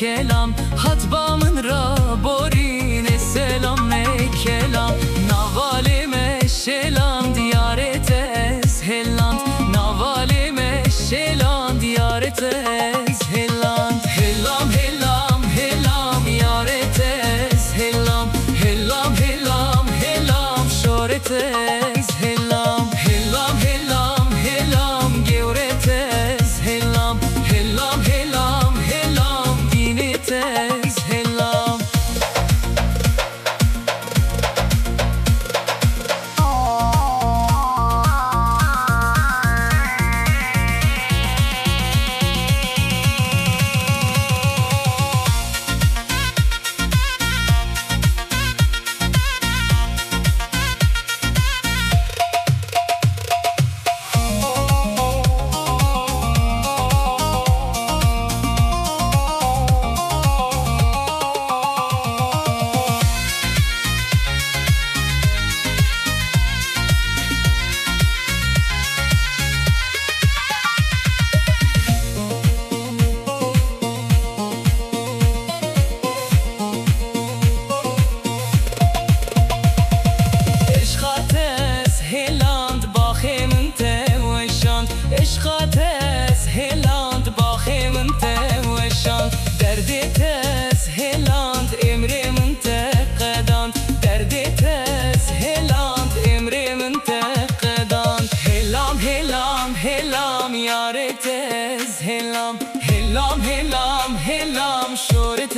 کلام حتبامن را برین سلام کلام نوالی مشلام دیارت از هلند نوالی مشلام دیارت از هلند هلام هلام هلام یارت از هلام هلام هلام هلام شورت از هلام هلام هلام هلام گورت از هلام هلام هلام هلام دینت از هلام عشقات از هلند باخی من توشان دردت از هلند امری من تقدان دردت از هلند امری من تقدان هلام هلام هلام یارت از هلام هلام هلام هلام شورت